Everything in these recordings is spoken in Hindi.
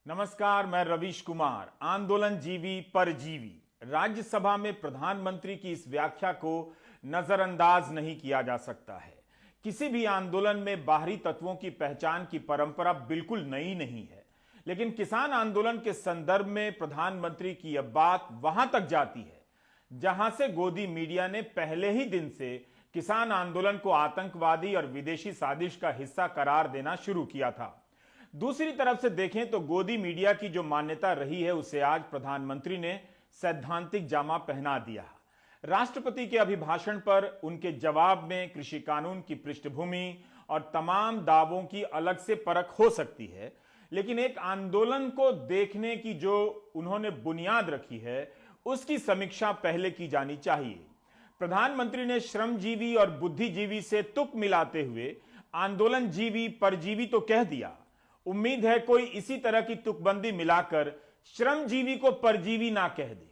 नमस्कार, मैं रवीश कुमार। आंदोलन जीवी परजीवी। राज्यसभा में प्रधानमंत्री की इस व्याख्या को नजरअंदाज नहीं किया जा सकता है। किसी भी आंदोलन में बाहरी तत्वों की पहचान की परंपरा बिल्कुल नई नहीं है, लेकिन किसान आंदोलन के संदर्भ में प्रधानमंत्री की यह बात वहां तक जाती है जहां से गोदी मीडिया ने पहले ही दिन से किसान आंदोलन को आतंकवादी और विदेशी साजिश का हिस्सा करार देना शुरू किया था। दूसरी तरफ से देखें तो गोदी मीडिया की जो मान्यता रही है उसे आज प्रधानमंत्री ने सैद्धांतिक जामा पहना दिया। राष्ट्रपति के अभिभाषण पर उनके जवाब में कृषि कानून की पृष्ठभूमि और तमाम दावों की अलग से परख हो सकती है, लेकिन एक आंदोलन को देखने की जो उन्होंने बुनियाद रखी है उसकी समीक्षा पहले की जानी चाहिए। प्रधानमंत्री ने श्रमजीवी और बुद्धिजीवी से तुक मिलाते हुए आंदोलन जीवी परजीवी तो कह दिया। उम्मीद है कोई इसी तरह की तुकबंदी मिलाकर श्रमजीवी को परजीवी ना कह दे।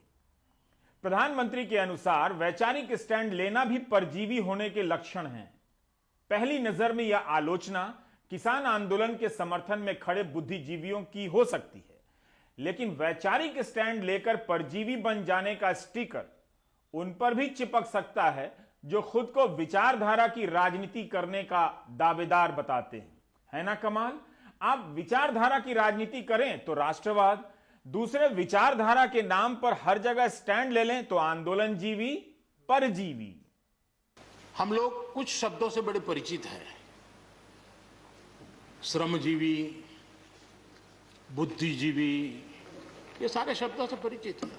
प्रधानमंत्री के अनुसार वैचारिक स्टैंड लेना भी परजीवी होने के लक्षण हैं। पहली नजर में यह आलोचना किसान आंदोलन के समर्थन में खड़े बुद्धिजीवियों की हो सकती है, लेकिन वैचारिक स्टैंड लेकर परजीवी बन जाने का स्टिकर उन पर भी चिपक सकता है जो खुद को विचारधारा की राजनीति करने का दावेदार बताते हैं। है ना कमाल? आप विचारधारा की राजनीति करें तो राष्ट्रवाद, दूसरे विचारधारा के नाम पर हर जगह स्टैंड ले लें तो आंदोलन जीवी परजीवी। हम लोग कुछ शब्दों से बड़े परिचित हैं, श्रमजीवी, बुद्धिजीवी, ये सारे शब्दों से परिचित हैं।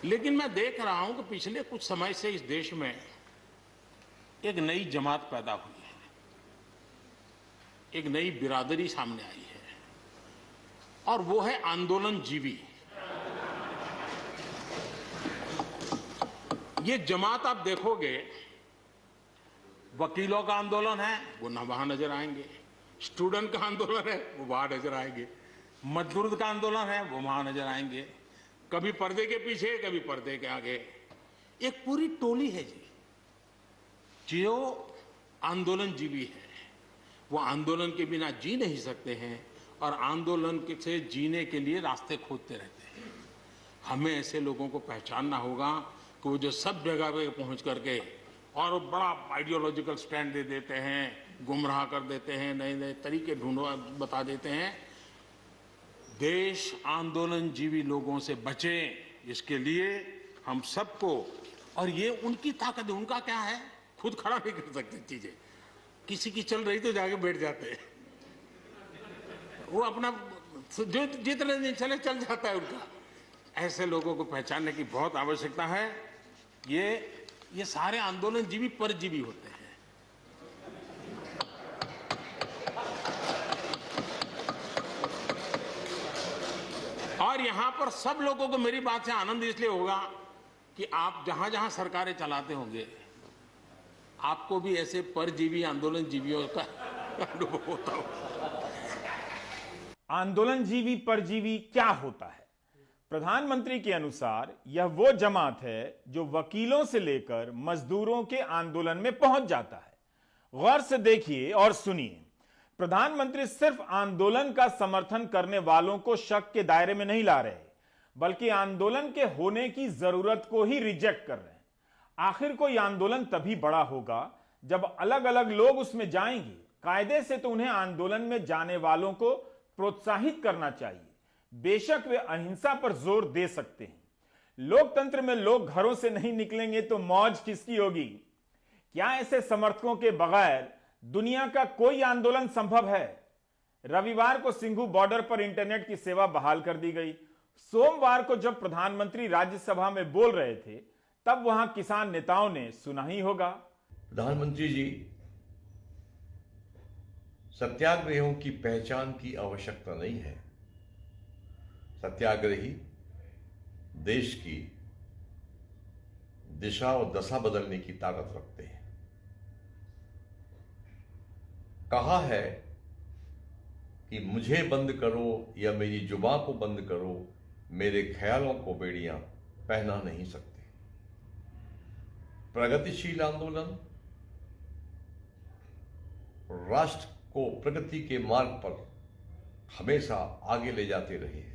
लेकिन मैं देख रहा हूं कि पिछले कुछ समय से इस देश में एक नई जमात पैदा हुई है, एक नई बिरादरी सामने आई है, और वो है आंदोलन जीवी। ये जमात आप देखोगे, वकीलों का आंदोलन है वो ना वहां नजर आएंगे, स्टूडेंट का आंदोलन है वो वहां नजर आएंगे, मजदूर का आंदोलन है वो वहां नजर आएंगे, कभी पर्दे के पीछे कभी पर्दे के आगे। एक पूरी टोली है जी जो आंदोलन जीवी है। वो आंदोलन के बिना जी नहीं सकते हैं और आंदोलन से जीने के लिए रास्ते खोजते रहते हैं। हमें ऐसे लोगों को पहचानना होगा कि वो जो सब जगह पे पहुंच करके और बड़ा आइडियोलॉजिकल स्टैंड दे देते हैं, गुमराह कर देते हैं, नए नए तरीके बता देते हैं। देश आंदोलन जीवी लोगों से बचे, इसके लिए हम सबको, और ये उनकी ताकत है। उनका क्या है, खुद खड़ा नहीं कर सकते चीजें, किसी की चल रही तो जाके बैठ जाते हैं, वो अपना जो जितने दिन चले चल जाता है उनका। ऐसे लोगों को पहचानने की बहुत आवश्यकता है। ये सारे आंदोलन जीवी परजीवी होते हैं। और यहां पर सब लोगों को मेरी बात से आनंद इसलिए होगा कि आप जहां जहां सरकारें चलाते होंगे, आपको भी ऐसे परजीवी आंदोलन जीवियों का अनुभव होता हो। आंदोलन जीवी परजीवी क्या होता है? प्रधानमंत्री के अनुसार यह वो जमात है जो वकीलों से लेकर मजदूरों के आंदोलन में पहुंच जाता है। गौर से देखिए और सुनिए, प्रधानमंत्री सिर्फ आंदोलन का समर्थन करने वालों को शक के दायरे में नहीं ला रहे, बल्कि आंदोलन के होने की जरूरत को ही रिजेक्ट कर रहे हैं। आखिर कोई आंदोलन तभी बड़ा होगा जब अलग अलग लोग उसमें जाएंगे। कायदे से तो उन्हें आंदोलन में जाने वालों को प्रोत्साहित करना चाहिए। बेशक वे अहिंसा पर जोर दे सकते हैं। लोकतंत्र में लोग घरों से नहीं निकलेंगे तो मौज किसकी होगी? क्या ऐसे समर्थकों के बगैर दुनिया का कोई आंदोलन संभव है? रविवार को सिंघू बॉर्डर पर इंटरनेट की सेवा बहाल कर दी गई। सोमवार को जब प्रधानमंत्री राज्यसभा में बोल रहे थे तब वहां किसान नेताओं ने सुना ही होगा। प्रधानमंत्री जी, सत्याग्रहियों की पहचान की आवश्यकता नहीं है। सत्याग्रही देश की दिशा और दशा बदलने की ताकत रखते हैं। कहा है कि मुझे बंद करो या मेरी जुबां को बंद करो, मेरे ख्यालों को बेड़ियां पहना नहीं सकते। प्रगतिशील आंदोलन राष्ट्र को प्रगति के मार्ग पर हमेशा आगे ले जाते रहे हैं।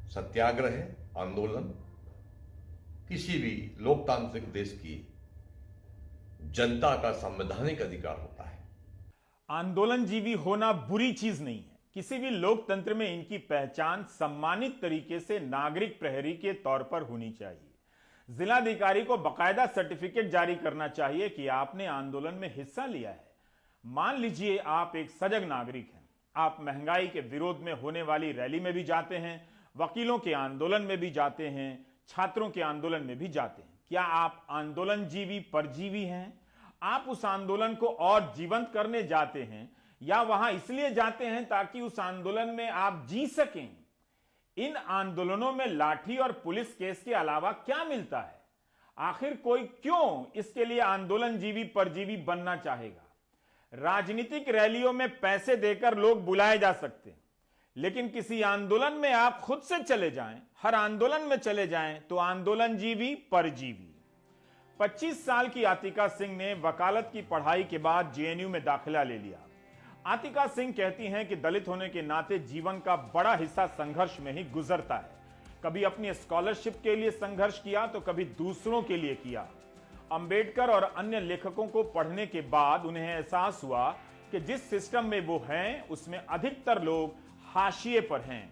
सत्याग्रह आंदोलन किसी भी लोकतांत्रिक देश की जनता का संवैधानिक अधिकार होता है। आंदोलनजीवी होना बुरी चीज नहीं है। किसी भी लोकतंत्र में इनकी पहचान सम्मानित तरीके से नागरिक प्रहरी के तौर पर होनी चाहिए। जिलाधिकारी को बकायदा सर्टिफिकेट जारी करना चाहिए कि आपने आंदोलन में हिस्सा लिया है। मान लीजिए आप एक सजग नागरिक हैं, आप महंगाई के विरोध में होने वाली रैली में भी जाते हैं, वकीलों के आंदोलन में भी जाते हैं, छात्रों के आंदोलन में भी जाते हैं। क्या आप आंदोलनजीवी परजीवी हैं? आप उस आंदोलन को और जीवंत करने जाते हैं या वहां इसलिए जाते हैं ताकि उस आंदोलन में आप जी सकें? इन आंदोलनों में लाठी और पुलिस केस के अलावा क्या मिलता है? आखिर कोई क्यों इसके लिए आंदोलनजीवी परजीवी बनना चाहेगा? राजनीतिक रैलियों में पैसे देकर लोग बुलाए जा सकते हैं, लेकिन किसी आंदोलन में आप खुद से चले जाएं, हर आंदोलन में चले जाएं, तो आंदोलनजीवी परजीवी। 25 साल की आतिका सिंह ने वकालत की पढ़ाई के बाद जेएनयू में दाखिला ले लिया। आतिका सिंह कहती हैं कि दलित होने के नाते जीवन का बड़ा हिस्सा संघर्ष में ही गुजरता है। कभी अपनी स्कॉलरशिप के लिए संघर्ष किया तो कभी दूसरों के लिए किया। अंबेडकर और अन्य लेखकों को पढ़ने के बाद उन्हें एहसास हुआ कि जिस सिस्टम में वो हैं उसमें अधिकतर लोग हाशिए पर हैं।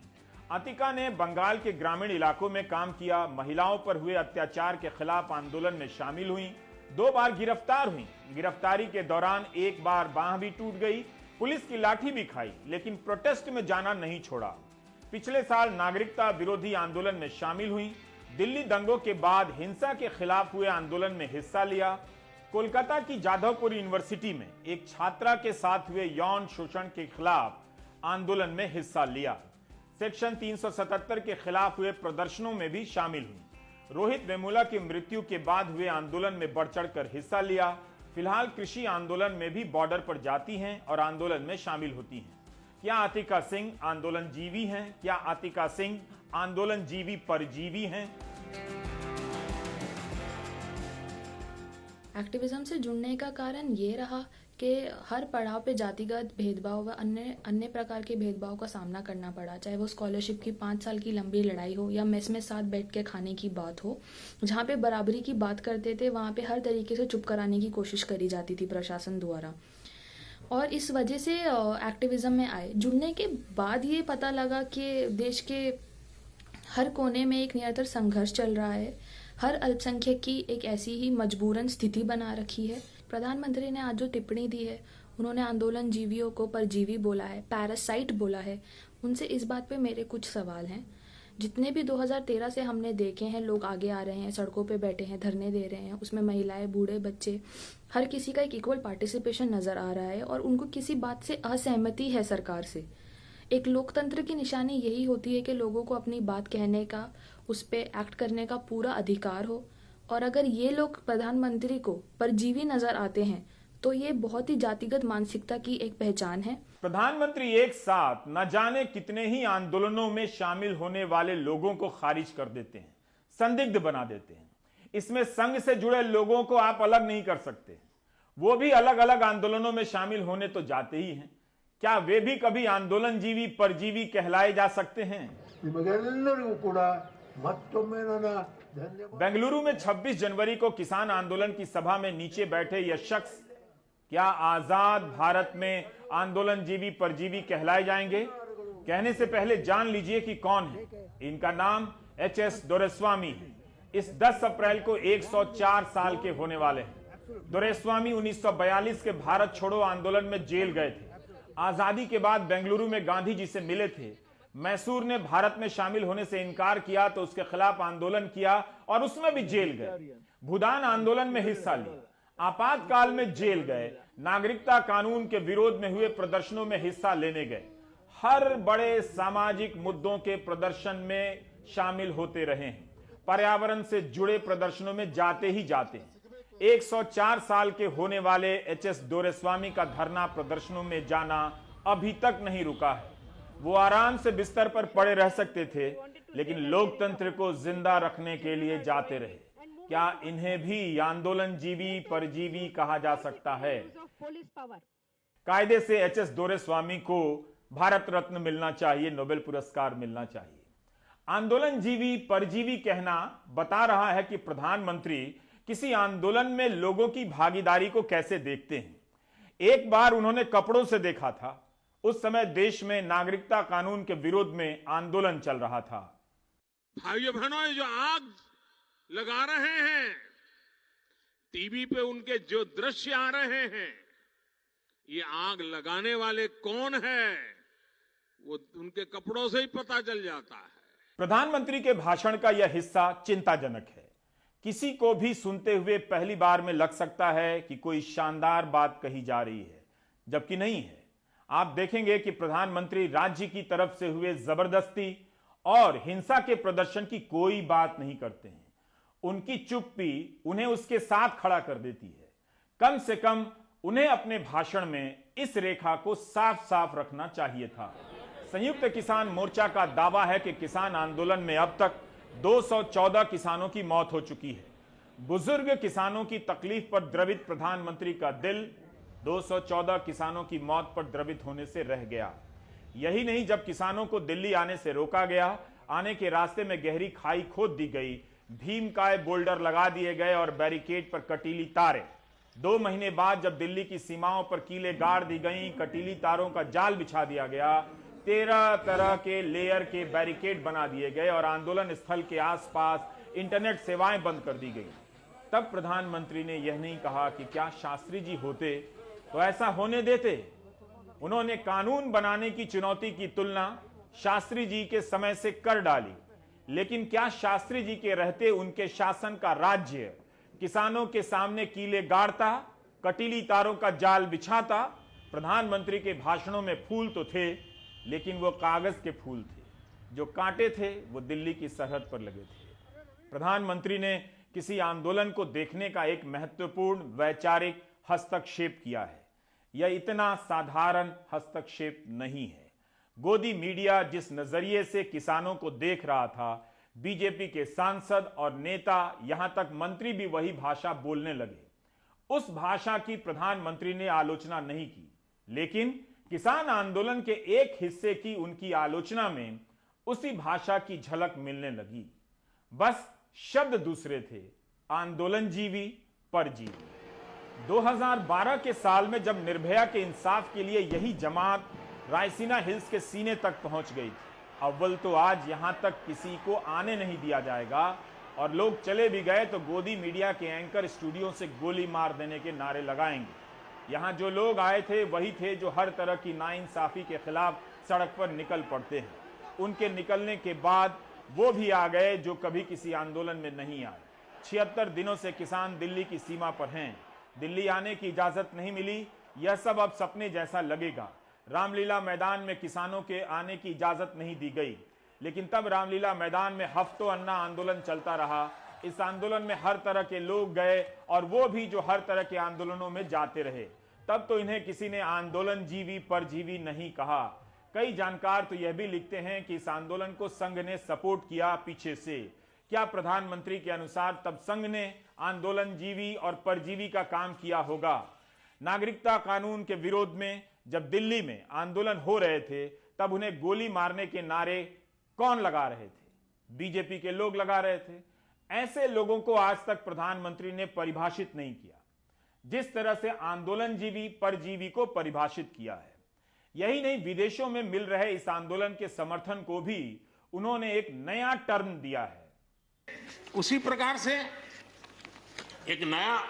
आतिका ने बंगाल के ग्रामीण इलाकों में काम किया, महिलाओं पर हुए अत्याचार के खिलाफ आंदोलन में शामिल हुई, 2 बार गिरफ्तार हुई। गिरफ्तारी के दौरान एक बार बांह भी टूट गई, पुलिस की लाठी भी खाई, लेकिन प्रोटेस्ट में जाना नहीं छोड़ा। पिछले साल नागरिकता विरोधी आंदोलन में शामिल हुई। दिल्ली दंगों के बाद हिंसा के खिलाफ हुए आंदोलन में हिस्सा लिया। कोलकाता की जादवपुर यूनिवर्सिटी में एक छात्रा के साथ हुए यौन शोषण के खिलाफ आंदोलन में हिस्सा लिया। सेक्शन 377 के खिलाफ हुए प्रदर्शनों में भी शामिल हुई। रोहित वेमुला की मृत्यु के बाद हुए आंदोलन में बढ़ चढ़कर हिस्सा लिया। फिलहाल कृषि आंदोलन में भी बॉर्डर पर जाती हैं और आंदोलन में शामिल होती हैं। क्या आतिका सिंह आंदोलनजीवी हैं? क्या आतिका सिंह आंदोलनजीवी परजीवी हैं? एक्टिविज्म से जुड़ने का कारण ये रहा कि हर पड़ाव पे जातिगत भेदभाव व अन्य प्रकार के भेदभाव का सामना करना पड़ा, चाहे वो स्कॉलरशिप की 5 साल की लंबी लड़ाई हो या मेस में साथ बैठ के खाने की बात हो। जहाँ पे बराबरी की बात करते थे वहाँ पे हर तरीके से चुप कराने की कोशिश करी जाती थी प्रशासन द्वारा। और इस वजह से एक्टिविज्म में आए। जुड़ने के बाद ये पता लगा कि देश के हर कोने में एक निरंतर संघर्ष चल रहा है। हर अल्पसंख्यक की एक ऐसी ही मजबूरन स्थिति बना रखी है। प्रधानमंत्री ने आज जो टिप्पणी दी है, उन्होंने आंदोलन जीवियों को परजीवी बोला है, पैरासाइट बोला है। उनसे इस बात पे मेरे कुछ सवाल हैं। जितने भी 2013 से हमने देखे हैं लोग आगे आ रहे हैं, सड़कों पे बैठे हैं, धरने दे रहे हैं, उसमें महिलाएं, बूढ़े, बच्चे, हर किसी का एक इक्वल पार्टिसिपेशन नज़र आ रहा है और उनको किसी बात से असहमति है सरकार से। एक लोकतंत्र की निशानी यही होती है कि लोगों को अपनी बात कहने का, उस पर एक्ट करने का पूरा अधिकार हो। और अगर ये लोग प्रधानमंत्री को परजीवी नजर आते हैं तो ये बहुत ही जातिगत मानसिकता की एक पहचान है। प्रधानमंत्री एक साथ न जाने कितने ही आंदोलनों में शामिल होने वाले लोगों को खारिज कर देते हैं, संदिग्ध बना देते हैं। इसमें संघ से जुड़े लोगों को आप अलग नहीं कर सकते। वो भी अलग अलग आंदोलनों में शामिल होने तो जाते ही हैं। क्या वे भी कभी आंदोलनजीवी परजीवी कहलाए जा सकते हैं? बेंगलुरु में 26 जनवरी को किसान आंदोलन की सभा में नीचे बैठे यह शख्स क्या आजाद भारत में आंदोलनजीवी परजीवी कहलाए जाएंगे? कहने से पहले जान लीजिए कि कौन है। इनका नाम एच.एस. दोरेस्वामी है। इस 10 अप्रैल को 104 साल के होने वाले हैं। दोरेस्वामी 1942 के भारत छोड़ो आंदोलन में जेल गए थे। आजादी के बाद बेंगलुरु में गांधी जी से मिले थे। मैसूर ने भारत में शामिल होने से इनकार किया तो उसके खिलाफ आंदोलन किया और उसमें भी जेल गए। भूदान आंदोलन में हिस्सा लिया, आपातकाल में जेल गए, नागरिकता कानून के विरोध में हुए प्रदर्शनों में हिस्सा लेने गए। हर बड़े सामाजिक मुद्दों के प्रदर्शन में शामिल होते रहे हैं। पर्यावरण से जुड़े प्रदर्शनों में जाते ही जाते हैं। 104 साल के होने वाले एच.एस. दोरेस्वामी का धरना प्रदर्शनों में जाना अभी तक नहीं रुका है। वो आराम से बिस्तर पर पड़े रह सकते थे, लेकिन लोकतंत्र को जिंदा रखने के लिए जाते रहे। क्या इन्हें भी आंदोलनजीवी परजीवी कहा जा सकता है? कायदे से एच.एस. दोरेस्वामी को भारत रत्न मिलना चाहिए, नोबेल पुरस्कार मिलना चाहिए। आंदोलनजीवी परजीवी कहना बता रहा है कि प्रधानमंत्री किसी आंदोलन में लोगों की भागीदारी को कैसे देखते हैं। एक बार उन्होंने कपड़ों से देखा था, उस समय देश में नागरिकता कानून के विरोध में आंदोलन चल रहा था। भाइयों बहनों, ये जो आग लगा रहे हैं, टीवी पे उनके जो दृश्य आ रहे हैं, ये आग लगाने वाले कौन है वो उनके कपड़ों से ही पता चल जाता है। प्रधानमंत्री के भाषण का यह हिस्सा चिंताजनक है। किसी को भी सुनते हुए पहली बार में लग सकता है कि कोई शानदार बात कही जा रही है, जबकि नहीं है। आप देखेंगे कि प्रधानमंत्री राज्य की तरफ से हुए जबरदस्ती और हिंसा के प्रदर्शन की कोई बात नहीं करते हैं। उनकी चुप्पी उन्हें उसके साथ खड़ा कर देती है। कम से कम उन्हें अपने भाषण में इस रेखा को साफ साफ रखना चाहिए था। संयुक्त किसान मोर्चा का दावा है कि किसान आंदोलन में अब तक 214 किसानों की मौत हो चुकी है। बुजुर्ग किसानों की तकलीफ पर द्रवित प्रधानमंत्री का दिल 214 किसानों की मौत पर द्रवित होने से रह गया। यही नहीं, जब किसानों को दिल्ली आने से रोका गया, आने के रास्ते में गहरी खाई खोद दी गई, भीमकाय बोल्डर लगा दिए गए और बैरिकेड पर कटीली तारें। 2 महीने बाद जब दिल्ली की सीमाओं पर कीले गाड़ दी गई, कटीली तारों का जाल बिछा दिया गया, 13 तरह के लेयर के बैरिकेड बना दिए गए और आंदोलन स्थल के आसपास इंटरनेट सेवाएं बंद कर दी गई, तब प्रधानमंत्री ने यह नहीं कहा कि क्या शास्त्री जी होते तो ऐसा होने देते। उन्होंने कानून बनाने की चुनौती की तुलना शास्त्री जी के समय से कर डाली, लेकिन क्या शास्त्री जी के रहते उनके शासन का राज्य किसानों के सामने कीले गाड़ता, कटीली तारों का जाल बिछाता? प्रधानमंत्री के भाषणों में फूल तो थे, लेकिन वो कागज के फूल थे। जो कांटे थे वो दिल्ली की सरहद पर लगे थे। प्रधानमंत्री ने किसी आंदोलन को देखने का एक महत्वपूर्ण वैचारिक हस्तक्षेप किया है। यह इतना साधारण हस्तक्षेप नहीं है। गोदी मीडिया जिस नजरिए से किसानों को देख रहा था, बीजेपी के सांसद और नेता, यहां तक मंत्री भी वही भाषा बोलने लगे। उस भाषा की प्रधानमंत्री ने आलोचना नहीं की, लेकिन किसान आंदोलन के एक हिस्से की उनकी आलोचना में उसी भाषा की झलक मिलने लगी। बस शब्द दूसरे थे, आंदोलनजीवी परजीवी। 2012 के साल में जब निर्भया के इंसाफ के लिए यही जमात रायसीना हिल्स के सीने तक पहुंच गई थी, अव्वल तो आज यहां तक किसी को आने नहीं दिया जाएगा, और लोग चले भी गए तो गोदी मीडिया के एंकर स्टूडियो से गोली मार देने के नारे लगाएंगे। यहां जो लोग आए थे वही थे जो हर तरह की नाइंसाफी के खिलाफ सड़क पर निकल पड़ते हैं। उनके निकलने के बाद वो भी आ गए जो कभी किसी आंदोलन में नहीं आए। 76 दिनों से किसान दिल्ली की सीमा पर हैं। दिल्ली आने की इजाजत नहीं मिली, यह सब अब सपने जैसा लगेगा। रामलीला मैदान में किसानों के आने की इजाजत नहीं दी गई, लेकिन तब रामलीला मैदान में हफ्तों अन्ना आंदोलन चलता रहा। इस आंदोलन में हर तरह के लोग गए, और वो भी जो हर तरह के आंदोलनों में जाते रहे। तब तो इन्हें किसी ने आंदोलनजीवी परजीवी नहीं कहा। कई जानकार तो यह भी लिखते हैं कि इस आंदोलन को संघ ने सपोर्ट किया पीछे से। क्या प्रधानमंत्री के अनुसार तब संघ ने आंदोलनजीवी और परजीवी का काम किया होगा? नागरिकता कानून के विरोध में जब दिल्ली में आंदोलन हो रहे थे, तब उन्हें गोली मारने के नारे कौन लगा रहे थे? बीजेपी के लोग लगा रहे थे। ऐसे लोगों को आज तक प्रधानमंत्री ने परिभाषित नहीं किया, जिस तरह से आंदोलनजीवी परजीवी को परिभाषित किया है। यही नहीं, विदेशों में मिल रहे इस आंदोलन के समर्थन को भी उन्होंने एक नया टर्म दिया है। उसी प्रकार से एक नया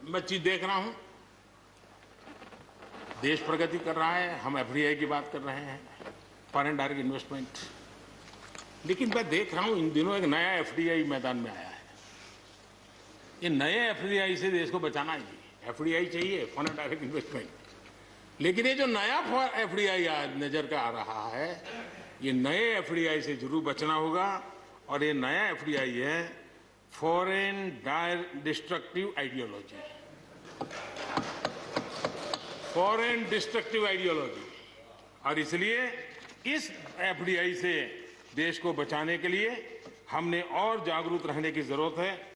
मैं चीज देख रहा हूं। देश प्रगति कर रहा है, हम एफडीआई की बात कर रहे हैं, फॉरेन डायरेक्ट इन्वेस्टमेंट, लेकिन मैं देख रहा हूं इन दिनों एक नया एफडीआई मैदान में आया है। ये नए एफडीआई से देश को बचाना चाहिए। एफडीआई चाहिए, फॉरेन डायरेक्ट इन्वेस्टमेंट, लेकिन ये जो नया एफडीआई नजर का आ रहा है, ये नए एफडीआई से जरूर बचना होगा। और ये नया एफडीआई है foreign direct destructive ideology, foreign destructive ideology. और इसलिए इस एफडीआई से देश को बचाने के लिए हमने और जागरूक रहने की जरूरत है।